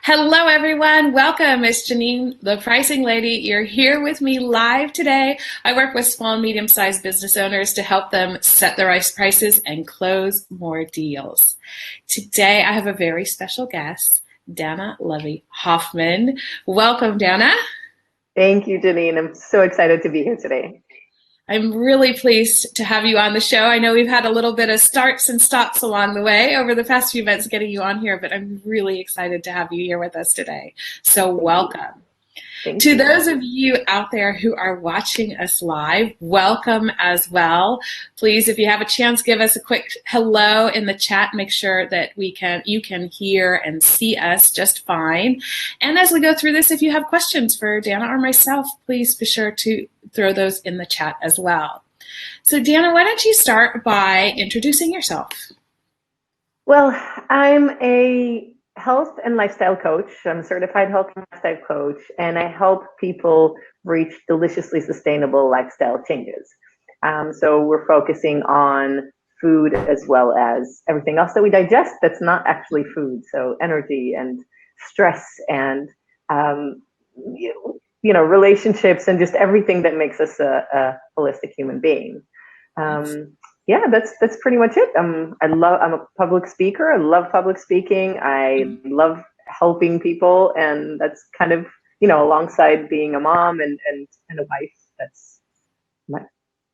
Hello, everyone. Welcome. It's Janine, the pricing lady. You're here with me live today. I work with small and medium-sized business owners to help them set the right prices and close more deals. Today, I have a very special guest, Danna Levy Hoffmann. Welcome, Danna. Thank you, Janine. I'm so excited to be here today. I'm really pleased to have you on the show. I know we've had a little bit of starts and stops along the way over the past few months getting you on here, but I'm really excited to have you here with us today. So welcome. Thank To you. those of you out there who are watching us live, welcome as well. Please, if you have a chance, give us a quick hello in the chat. Make sure that you can hear and see us just fine. And as we go through this, if you have questions for Danna or myself, please be sure to throw those in the chat as well. So Danna, why don't you start by introducing yourself? Well, I'm a health and lifestyle coach. I'm a certified health and lifestyle coach, and I help people reach deliciously sustainable lifestyle changes. So we're focusing on food as well as everything else that we digest that's not actually food. So energy and stress and relationships and just everything that makes us a holistic human being. Yeah, that's pretty much it. I'm a public speaker. I love public speaking. I love helping people, and that's kind of, alongside being a mom and a wife, that's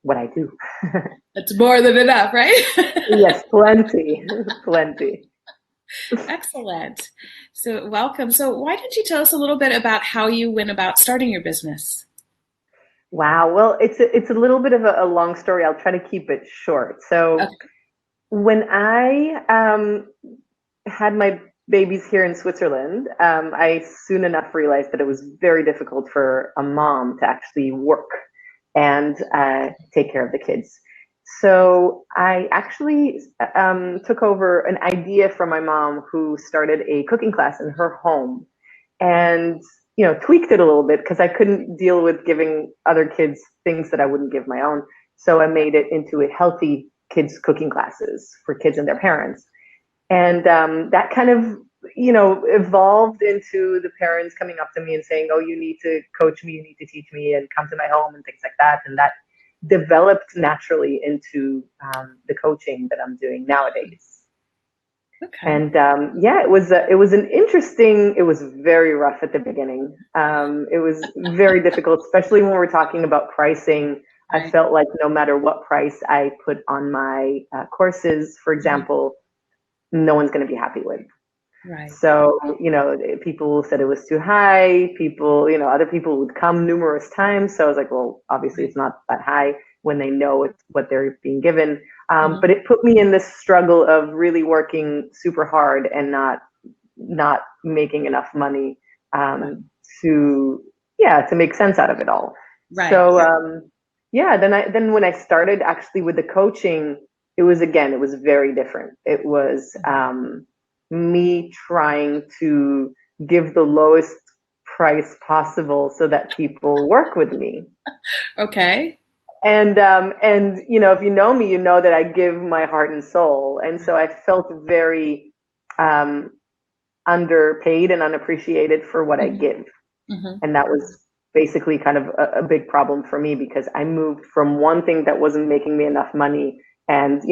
what I do. That's more than enough, right? Yes, plenty. Excellent. So welcome. So why don't you tell us a little bit about how you went about starting your business? Wow. Well, it's a little bit of a long story. I'll try to keep it short. So Okay. when I had my babies here in Switzerland, I soon enough realized that it was very difficult for a mom to actually work and take care of the kids. So I actually took over an idea from my mom, who started a cooking class in her home, and tweaked it a little bit because I couldn't deal with giving other kids things that I wouldn't give my own. So I made it into a healthy kids cooking classes for kids and their parents. And that kind of, evolved into the parents coming up to me and saying, oh, you need to coach me, you need to teach me and come to my home and things like that. And that developed naturally into the coaching that I'm doing nowadays. Okay. And it was it was very rough at the beginning. It was very difficult, especially when we're talking about pricing. Right. I felt like no matter what price I put on my courses, for example, no one's going to be happy with. Right. So, people said it was too high. Other people would come numerous times. So I was like, well, obviously it's not that high when they know it's what they're being given. But it put me in this struggle of really working super hard and not making enough money to make sense out of it all. Right. So then when I started actually with the coaching, it was very different. It was me trying to give the lowest price possible so that people work with me. Okay. And if you know me, you know that I give my heart and soul. And so I felt very underpaid and unappreciated for what I give. Mm-hmm. And that was basically kind of a big problem for me, because I moved from one thing that wasn't making me enough money and,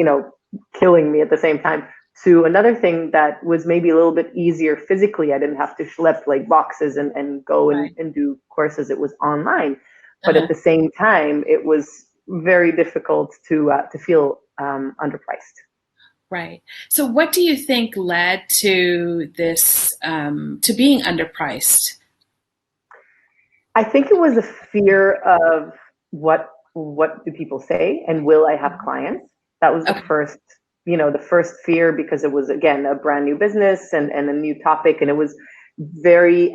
killing me at the same time, to another thing that was maybe a little bit easier physically. I didn't have to schlep like boxes and go and do courses. It was online. But at the same time, it was very difficult to feel underpriced. Right. So what do you think led to this, to being underpriced? I think it was a fear of what do people say, and will I have clients? That was the first fear, because it was, again, a brand new business and a new topic, and it was very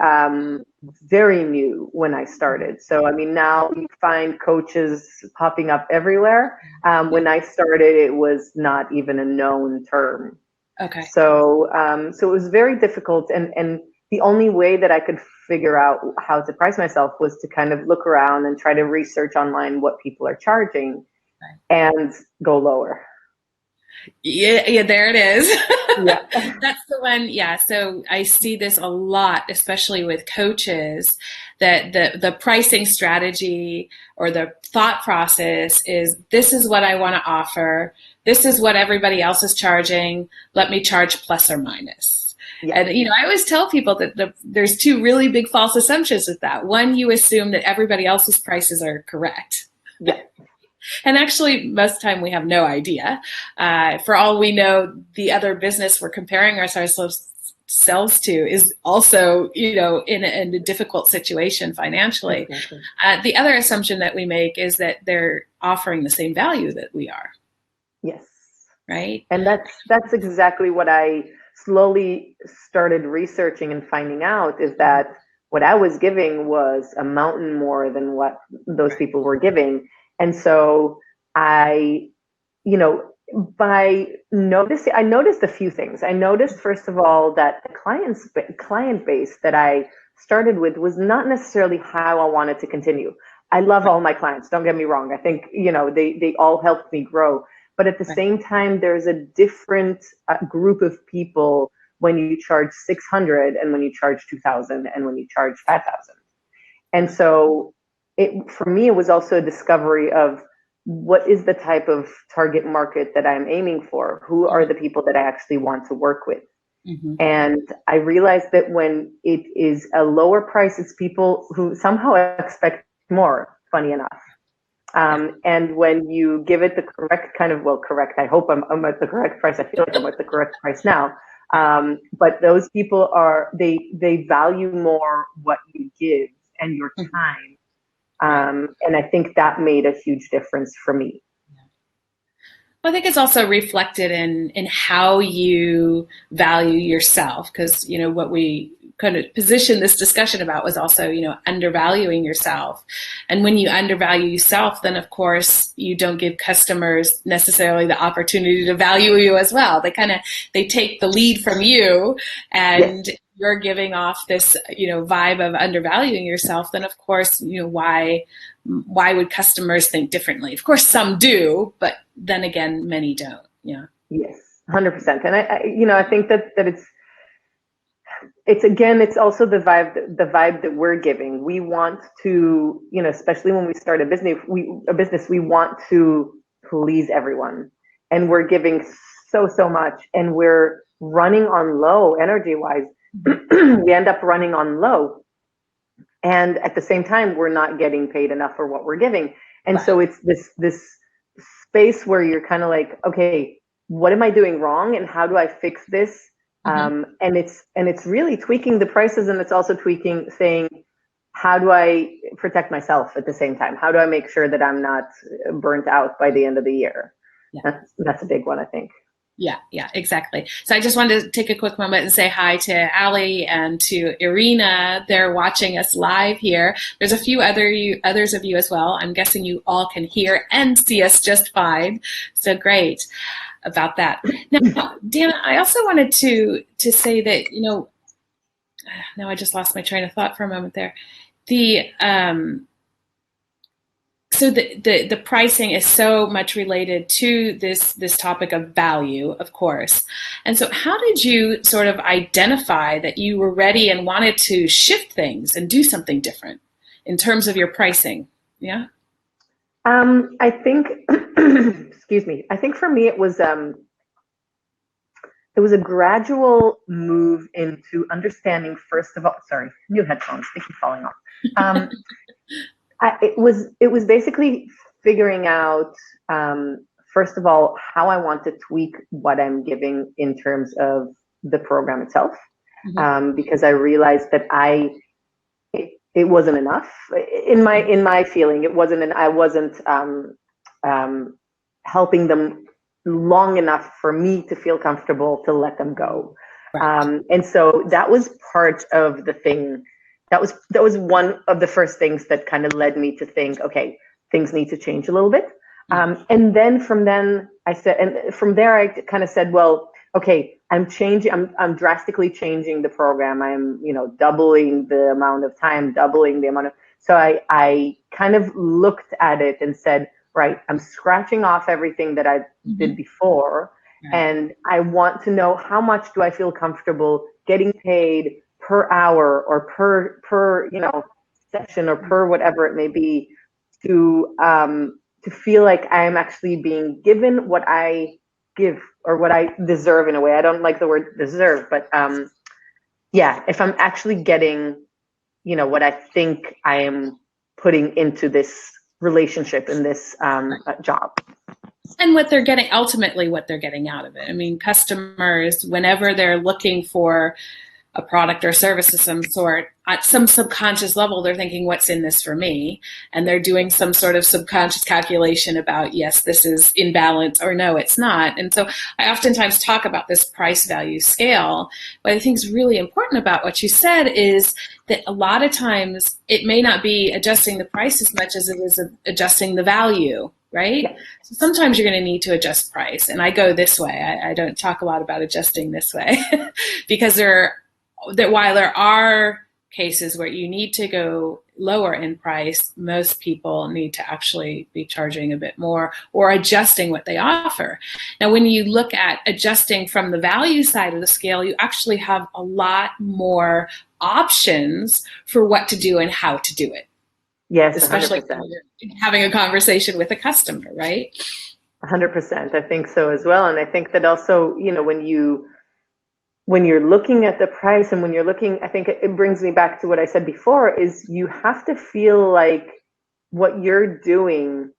very new when I started. So I mean, now you find coaches popping up everywhere. When I started, it was not even a known term. Okay. So it was very difficult, and the only way that I could figure out how to price myself was to kind of look around and try to research online what people are charging and go lower. Yeah, there it is. Yeah. That's the one. Yeah. So I see this a lot, especially with coaches, that the pricing strategy or the thought process is this is what I want to offer. This is what everybody else is charging. Let me charge plus or minus. Yeah. And I always tell people that there's two really big false assumptions with that. One, you assume that everybody else's prices are correct. Yeah. And actually, most of the time we have no idea. For all we know, the other business we're comparing ourselves to is also, in a difficult situation financially. Exactly. The other assumption that we make is that they're offering the same value that we are. Yes. Right. And that's exactly what I slowly started researching and finding out, is that what I was giving was a mountain more than what those people were giving. And so I, you know, by noticing, I noticed a few things. I noticed, first of all, that the client base that I started with was not necessarily how I wanted to continue. I love all my clients, don't get me wrong. I think, they all helped me grow. But at the same time, there's a different group of people when you charge 600 and when you charge 2,000 and when you charge 5,000. And so for me, it was also a discovery of what is the type of target market that I'm aiming for? Who are the people that I actually want to work with? Mm-hmm. And I realized that when it is a lower price, it's people who somehow expect more, funny enough. And when you give it the correct kind of, correct, I hope I'm at the correct price. I feel like I'm at the correct price now. But those people they value more what you give and your time. And I think that made a huge difference for me. Well, I think it's also reflected in how you value yourself, because what we kind of position this discussion about was also undervaluing yourself. And when you undervalue yourself, then of course you don't give customers necessarily the opportunity to value you as well. They take the lead from you, and yes, you're giving off this vibe of undervaluing yourself. Then of course why would customers think differently? Of course some do, but then again many don't. Yeah. Yes, 100%. And I think that it's also the vibe that we're giving. We want to, especially when we start a business, we want to please everyone, and we're giving so much, and we're running on low energy wise. We end up running on low, and at the same time we're not getting paid enough for what we're giving. And wow. So it's this space where you're kind of like, okay, what am I doing wrong, and how do I fix this? And it's really tweaking the prices, and it's also saying, how do I protect myself at the same time? How do I make sure that I'm not burnt out by the end of the year? Yeah. That's a big one, I think. Yeah, exactly. So I just wanted to take a quick moment and say hi to Ali and to Irina. They're watching us live here. There's a few others of you as well. I'm guessing you all can hear and see us just fine. So great about that. Now, Danna, I also wanted to say that, now I just lost my train of thought for a moment there. So the pricing is so much related to this topic of value, of course. And so how did you sort of identify that you were ready and wanted to shift things and do something different in terms of your pricing? Yeah. I think, excuse me. I think for me it was a gradual move into understanding, first of all, sorry, new headphones, they keep falling off. It was basically figuring out, first of all, how I want to tweak what I'm giving in terms of the program itself, because I realized that it wasn't enough in my feeling. It wasn't, I wasn't helping them long enough for me to feel comfortable to let them go, right. And so that was part of the thing. That was one of the first things that kind of led me to think, okay, things need to change a little bit. And then from there I kind of said, well, okay, I'm drastically changing the program. I'm, doubling the amount of time, so I kind of looked at it and said, right, I'm scratching off everything that I did before, Right. And I want to know, how much do I feel comfortable getting paid per hour or per session or per whatever it may be, to feel like I am actually being given what I give or what I deserve in a way. I don't like the word deserve, but if I'm actually getting, what I think I am putting into this relationship in this job. And what they're getting, ultimately what they're getting out of it. I mean, customers, whenever they're looking for a product or service of some sort, at some subconscious level, they're thinking, what's in this for me? And they're doing some sort of subconscious calculation about, yes, this is in balance, or no, it's not. And so I oftentimes talk about this price value scale. What I think is really important about what you said is that a lot of times it may not be adjusting the price as much as it is adjusting the value. Right? Yeah. So sometimes you're going to need to adjust price. And I go this way. I don't talk a lot about adjusting this way because while there are cases where you need to go lower in price, most people need to actually be charging a bit more or adjusting what they offer. Now, when you look at adjusting from the value side of the scale, you actually have a lot more options for what to do and how to do it. Yes, especially 100%. Having a conversation with a customer, right? 100%. I think so as well. And I think that also, when you're looking at the price and when you're looking, I think it brings me back to what I said before, is you have to feel like what you're doing,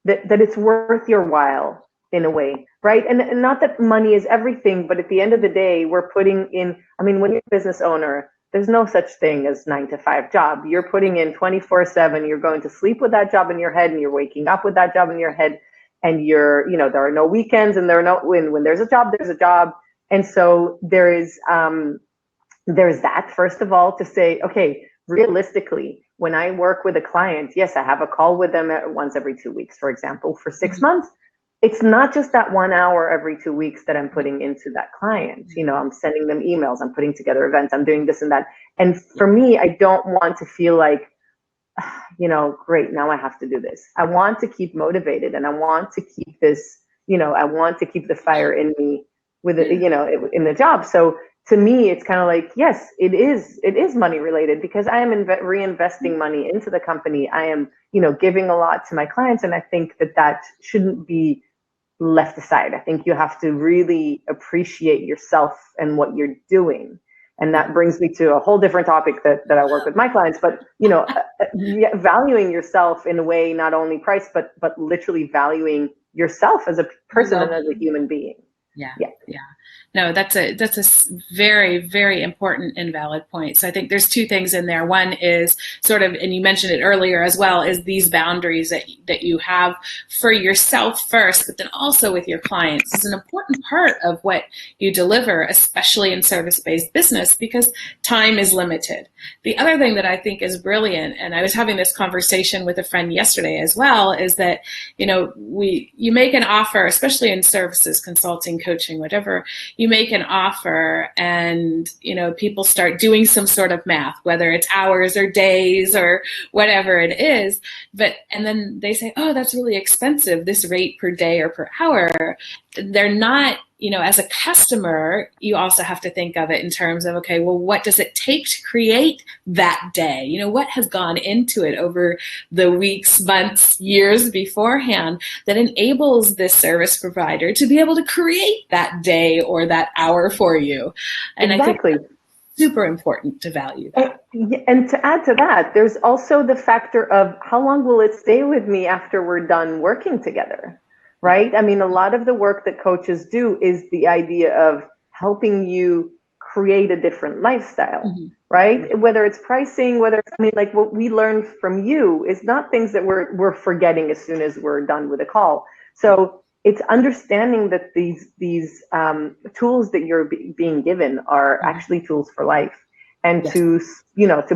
that it's worth your while in a way, right? And not that money is everything, but at the end of the day, we're putting in, when you're a business owner, there's no such thing as 9-to-5 job. You're putting in 24/7. You're going to sleep with that job in your head, and you're waking up with that job in your head. And there are no weekends, and there are no, when there's a job, there's a job. And so there's that, first of all, to say, okay, realistically, when I work with a client, yes, I have a call with them once every 2 weeks, for example, for 6 months. It's not just that 1 hour every 2 weeks that I'm putting into that client. I'm sending them emails, I'm putting together events, I'm doing this and that. And for me, I don't want to feel like, great, now I have to do this. I want to keep motivated, and I want to keep this, I want to keep the fire in me with it, in the job. So to me, it's kind of like, yes, it is money related, because I am reinvesting money into the company. I am, giving a lot to my clients. And I think that shouldn't be left aside. I think you have to really appreciate yourself and what you're doing. And that brings me to a whole different topic that I work with my clients, but, valuing yourself in a way, not only price, but literally valuing yourself as a person and as a human being. Yeah. No, that's a very, very important and valid point. So I think there's two things in there. One is sort of, and you mentioned it earlier as well, is these boundaries that you have for yourself first, but then also with your clients is an important part of what you deliver, especially in service-based business, because time is limited. The other thing that I think is brilliant, and I was having this conversation with a friend yesterday as well, is that, you make an offer, especially in services, consulting, coaching, whatever, you make an offer and, people start doing some sort of math, whether it's hours or days or whatever it is. And then they say, oh, that's really expensive, this rate per day or per hour. They're not, as a customer, you also have to think of it in terms of, okay, well, what does it take to create that day? What has gone into it over the weeks, months, years beforehand that enables this service provider to be able to create that day or that hour for you? And exactly. I think that's super important to value that. And to add to that, there's also the factor of how long will it stay with me after we're done working together? Right? A lot of the work that coaches do is the idea of helping you create a different lifestyle, right? Whether it's pricing, whether it's, like what we learned from you is not things that we're forgetting as soon as we're done with a call. So it's understanding that these tools that you're being given are actually tools for life. And to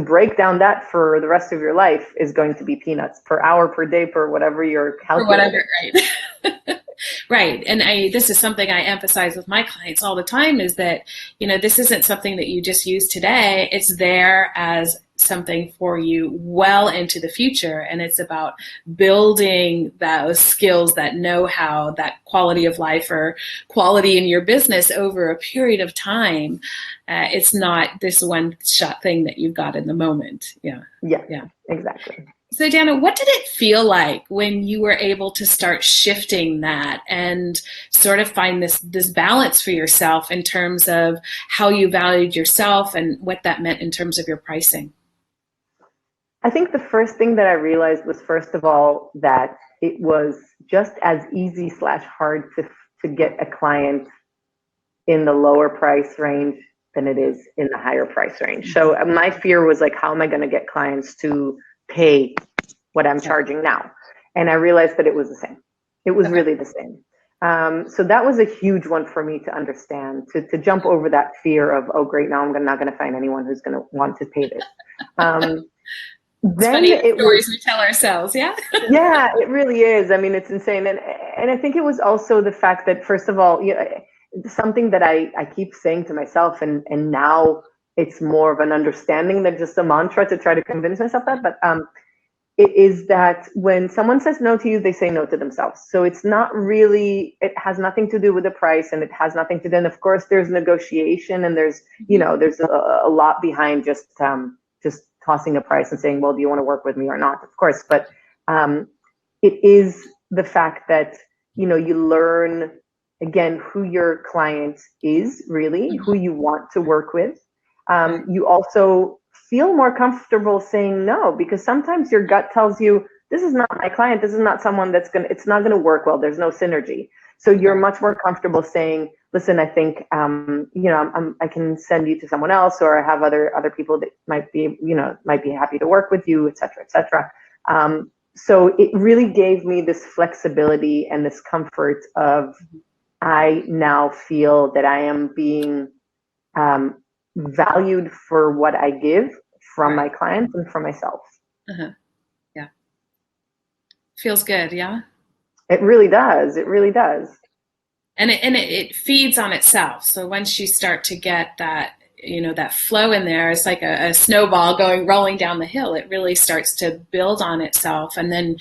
break down that for the rest of your life is going to be peanuts per hour, per day, per whatever you're calculating. For whatever, right? Right. And this is something I emphasize with my clients all the time is that, this isn't something that you just use today. It's there as something for you well into the future. And it's about building those skills, that know-how, that quality of life or quality in your business over a period of time. It's not this one shot thing that you've got in the moment. Yeah. Yeah, exactly. So Danna, what did it feel like when you were able to start shifting that and sort of find this balance for yourself in terms of how you valued yourself and what that meant in terms of your pricing? I think the first thing that I realized was, first of all, that it was just as easy / hard to get a client in the lower price range than it is in the higher price range. So my fear was like, how am I going to get clients to pay what I'm charging now? And I realized that it was the same. It was really the same. So that was a huge one for me to understand, to jump over that fear of, oh, great, now I'm not going to find anyone who's going to want to pay this. It's funny, the stories we tell ourselves, yeah? Yeah, it really is. I mean, it's insane. And I think it was also the fact that, first of all, something that I keep saying to myself, and now it's more of an understanding than just a mantra to try to convince myself that, but it is that when someone says no to you, they say no to themselves. So it's not really, it has nothing to do with the price, and it has nothing to do, and of course there's negotiation, and there's a lot behind just tossing a price and saying, well, do you want to work with me or not? Of course, but it is the fact that, you learn, again, who your client is really, who you want to work with. You also feel more comfortable saying no, because sometimes your gut tells you, this is not my client. This is not someone it's not going to work well. There's no synergy. So you're much more comfortable saying, listen, I think, I can send you to someone else, or I have other people that might be happy to work with you, et cetera, et cetera. So it really gave me this flexibility and this comfort of, I now feel that I am being valued for what I give from my clients and for myself. Yeah. Feels good, yeah? It really does. It really does. And it feeds on itself. So once you start to get that, that flow in there, it's like a snowball rolling down the hill. It really starts to build on itself. And then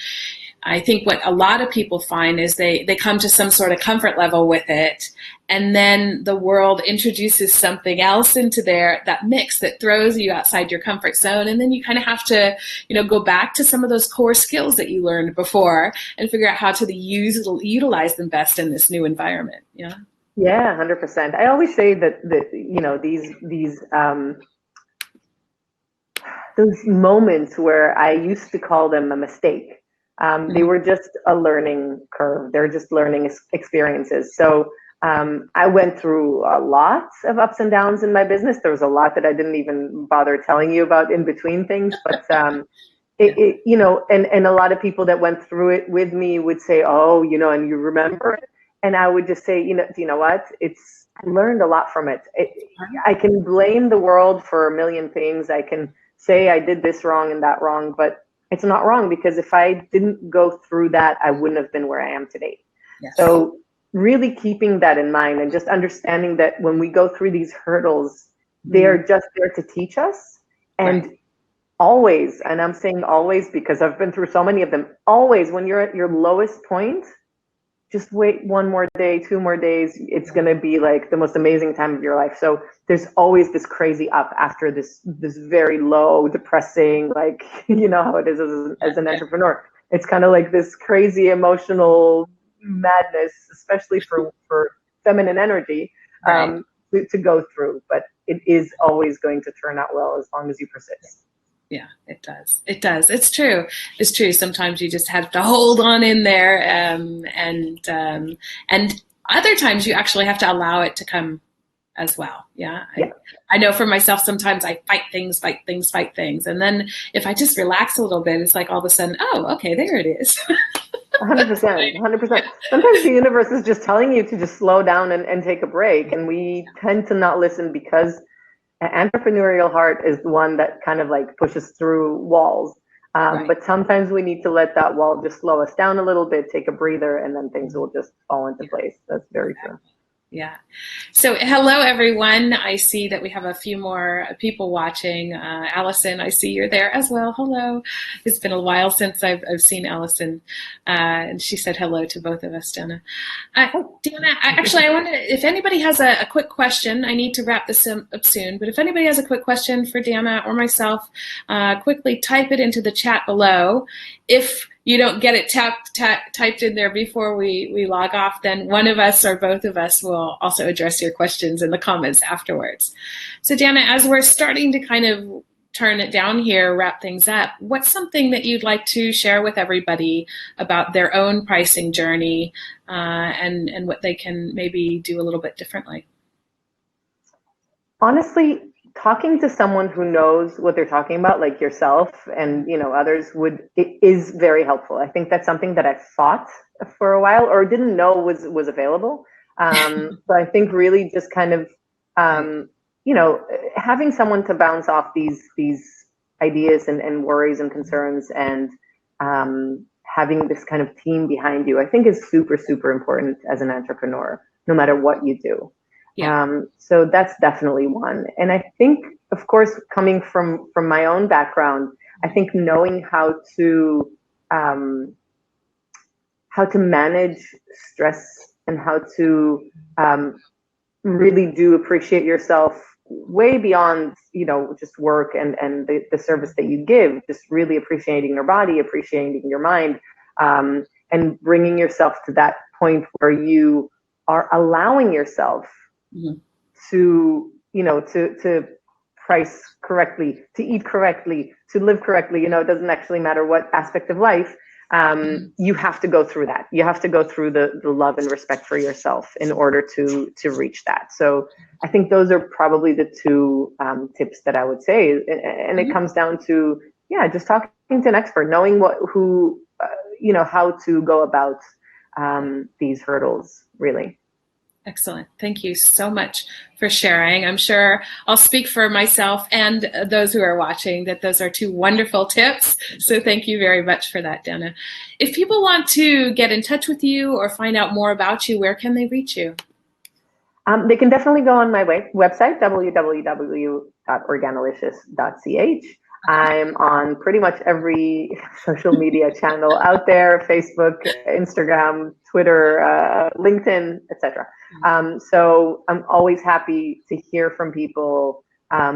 I think what a lot of people find is they come to some sort of comfort level with it, and then the world introduces something else into that mix that throws you outside your comfort zone, and then you kind of have to, go back to some of those core skills that you learned before and figure out how to utilize them best in this new environment. Yeah. Yeah, 100%. I always say that those moments where I used to call them a mistake. They were just a learning curve. They're just learning experiences. So I went through a lot of ups and downs in my business. There was a lot that I didn't even bother telling you about in between things. But and a lot of people that went through it with me would say, oh, and you remember it. And I would just say, do you know what? I learned a lot from it. I can blame the world for a million things. I can say I did this wrong and that wrong, but it's not wrong, because if I didn't go through that, I wouldn't have been where I am today. Yes. So really keeping that in mind, and just understanding that when we go through these hurdles, they're just there to teach us. And always, and I'm saying always because I've been through so many of them, always when you're at your lowest point, just wait one more day, 2 more days. It's going to be like the most amazing time of your life. So there's always this crazy up after this very low, depressing, like, how it is as an entrepreneur. It's kind of like this crazy emotional madness, especially for feminine energy, to go through. But it is always going to turn out well as long as you persist. Yeah, it does. It does. It's true. It's true. Sometimes you just have to hold on in there, and other times you actually have to allow it to come as well. Yeah. I know for myself, sometimes I fight things, and then if I just relax a little bit, it's like all of a sudden, oh, okay, there it is. 100%. Sometimes the universe is just telling you to just slow down and take a break, and we tend to not listen because an entrepreneurial heart is the one that kind of like pushes through walls. Right. But sometimes we need to let that wall just slow us down a little bit, take a breather, and then things will just fall into place. That's very true. Yeah. So hello, everyone. I see that we have a few more people watching. Allison, I see you're there as well. Hello. It's been a while since I've seen Allison. And she said hello to both of us, Danna. Danna, I wonder if anybody has a quick question. I need to wrap this up soon, but if anybody has a quick question for Danna or myself, quickly type it into the chat below. If you don't get it typed in there before we log off, then one of us or both of us will also address your questions in the comments afterwards. So Danna, as we're starting to kind of turn it down here, wrap things up, what's something that you'd like to share with everybody about their own pricing journey and what they can maybe do a little bit differently? Honestly, talking to someone who knows what they're talking about, like yourself and others, is very helpful. I think that's something that I thought for a while or didn't know was available. So I think really just kind of having someone to bounce off these ideas and worries and concerns, and having this kind of team behind you, I think is super, super important as an entrepreneur, no matter what you do. Yeah. So that's definitely one. And I think, of course, coming from my own background, I think knowing how to manage stress and how to really do appreciate yourself way beyond, just work and the service that you give, just really appreciating your body, appreciating your mind, and bringing yourself to that point where you are allowing yourself to price correctly, to eat correctly, to live correctly. It doesn't actually matter what aspect of life. You have to go through that. You have to go through the love and respect for yourself in order to reach that. So I think those are probably the two tips that I would say. And it comes down to, just talking to an expert, knowing how to go about these hurdles, really. Excellent. Thank you so much for sharing. I'm sure I'll speak for myself and those who are watching that those are two wonderful tips. So thank you very much for that, Danna. If people want to get in touch with you or find out more about you, where can they reach you? They can definitely go on my website, www.organilicious.ch. I'm on pretty much every social media channel out there: Facebook, Instagram, Twitter, LinkedIn, etc. So I'm always happy to hear from people.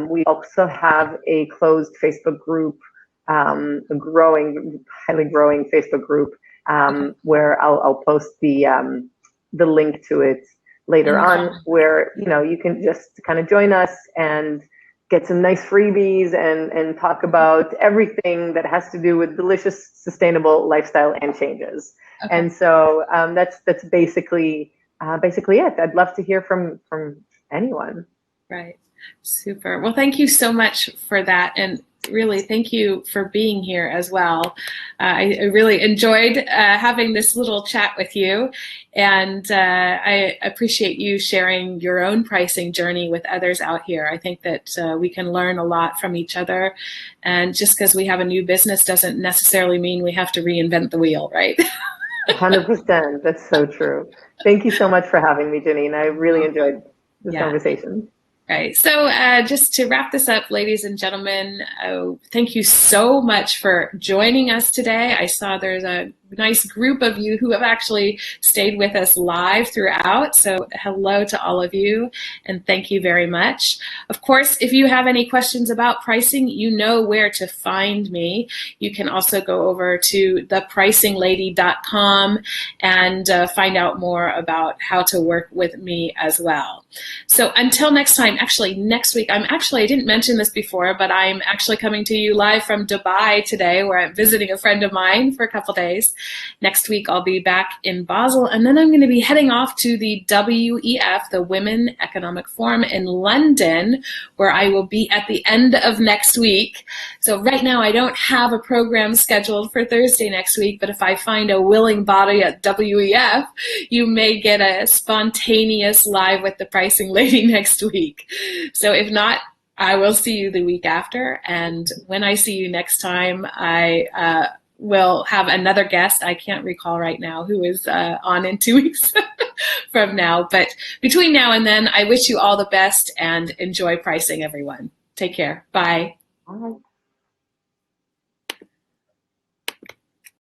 We also have a closed Facebook group, a highly growing Facebook group, where I'll post the link to it later on, where you can just kind of join us and get some nice freebies and talk about everything that has to do with delicious, sustainable lifestyle and changes. Okay. And so that's basically it. I'd love to hear from anyone. Right. Super. Well, thank you so much for that. And really, thank you for being here as well. I really enjoyed having this little chat with you. And I appreciate you sharing your own pricing journey with others out here. I think that we can learn a lot from each other. And just because we have a new business doesn't necessarily mean we have to reinvent the wheel, right? 100%. That's so true. Thank you so much for having me, Janine. I really enjoyed this conversation. Right. So just to wrap this up, ladies and gentlemen, thank you so much for joining us today. I saw there's a nice group of you who have actually stayed with us live throughout. So hello to all of you, and thank you very much. Of course, if you have any questions about pricing, you know where to find me. You can also go over to thepricinglady.com and find out more about how to work with me as well. So until next time, actually next week, I didn't mention this before, but I'm actually coming to you live from Dubai today, where I'm visiting a friend of mine for a couple days. Next week, I'll be back in Basel, and then I'm going to be heading off to the WEF, the Women Economic Forum in London, where I will be at the end of next week. So right now, I don't have a program scheduled for Thursday next week, but if I find a willing body at WEF, you may get a spontaneous live with the pricing lady next week. So if not, I will see you the week after. And when I see you next time, I will have another guest. I can't recall right now who is on in 2 weeks from now. But between now and then, I wish you all the best and enjoy pricing, everyone. Take care. Bye. All right.